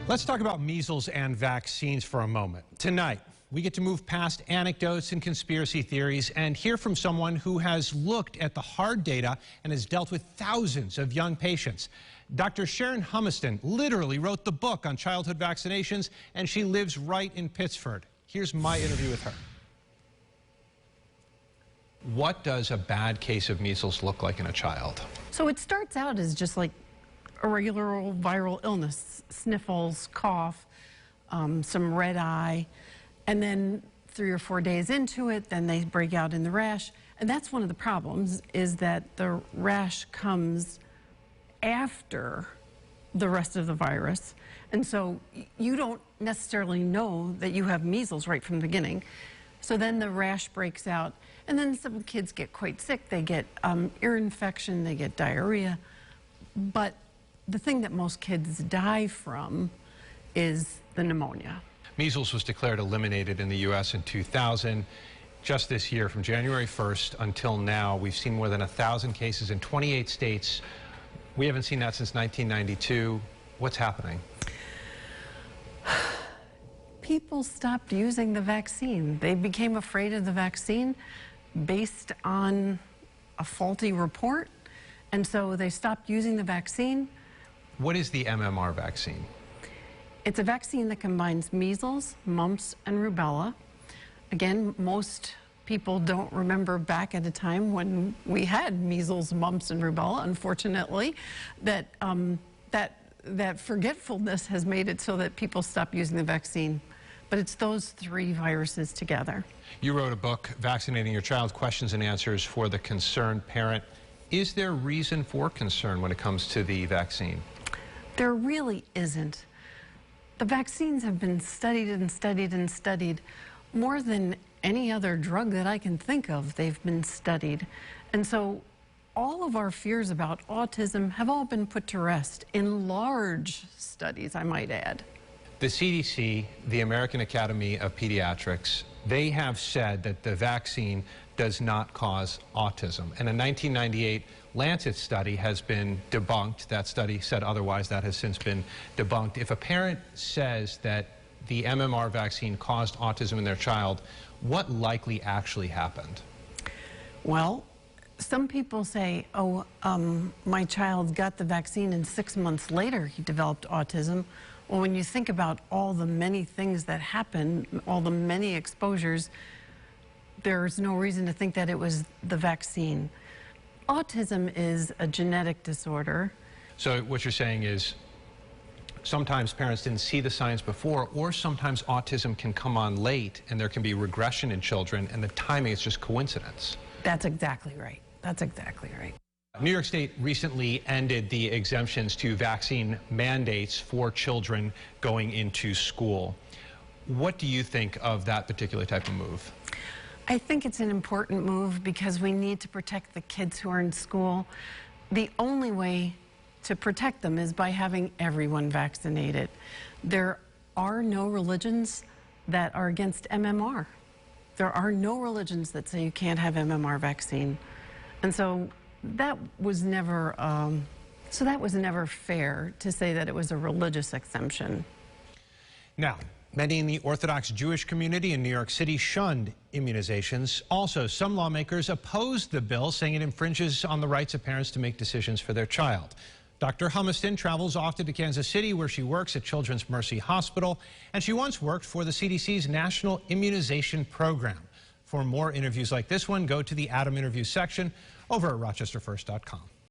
Let's talk about measles and vaccines for a moment. Tonight, we get to move past anecdotes and conspiracy theories and hear from someone who has looked at the hard data and has dealt with thousands of young patients. Dr. Sharon Humiston literally wrote the book on childhood vaccinations, and she lives right in Pittsford. Here's my interview with her. What does a bad case of measles look like in a child? So it starts out as just like a regular old viral illness, sniffles, cough, some red eye, and then 3 or 4 days into it, then they break out in the rash. And that's one of the problems, is that the rash comes after the rest of the virus. And so you don't necessarily know that you have measles right from the beginning. So then the rash breaks out, and then some kids get quite sick. They get ear infection, they get diarrhea. But the thing that most kids die from is the pneumonia. Measles was declared eliminated in the U.S. in 2000. Just this year, from January 1st until now, we've seen more than 1,000 cases in 28 states. We haven't seen that since 1992. What's happening? People stopped using the vaccine. They became afraid of the vaccine based on a faulty report, and so they stopped using the vaccine. What is the MMR vaccine? It's a vaccine that combines measles, mumps, and rubella. Again, most people don't remember back at a time when we had measles, mumps, and rubella. Unfortunately, that forgetfulness has made it so that people stop using the vaccine. But it's those 3 viruses together. You wrote a book, Vaccinating Your Child, Questions and Answers for the Concerned Parent. Is there reason for concern when it comes to the vaccine? There really isn't. The vaccines have been studied and studied and studied. More than any other drug that I can think of, they've been studied. And so all of our fears about autism have all been put to rest in large studies, I might add. The CDC, the American Academy of Pediatrics, they have said that the vaccine does not cause autism. And a 1998 Lancet study has been debunked. That study said otherwise. That has since been debunked. If a parent says that the MMR vaccine caused autism in their child, what likely actually happened? Well, some people say, oh, my child got the vaccine and 6 months later he developed autism. Well, when you think about all the many things that happen, all the many exposures, there's no reason to think that it was the vaccine. Autism is a genetic disorder. So what you're saying is sometimes parents didn't see the signs before, or sometimes autism can come on late and there can be regression in children and the timing is just coincidence. That's exactly right. That's exactly right. New York State recently ended the exemptions to vaccine mandates for children going into school. What do you think of that particular type of move? I think it's an important move because we need to protect the kids who are in school. The only way to protect them is by having everyone vaccinated. There are no religions that are against MMR. There are no religions that say you can't have MMR vaccine. And so that was never fair to say that it was a religious exemption. Now, many in the Orthodox Jewish community in New York City shunned immunizations. Also, some lawmakers opposed the bill, saying it infringes on the rights of parents to make decisions for their child. Dr. Humiston travels often to Kansas City, where she works at Children's Mercy Hospital, and she once worked for the CDC's National Immunization Program. For more interviews like this one, go to the Adam Interviews section over at rochesterfirst.com.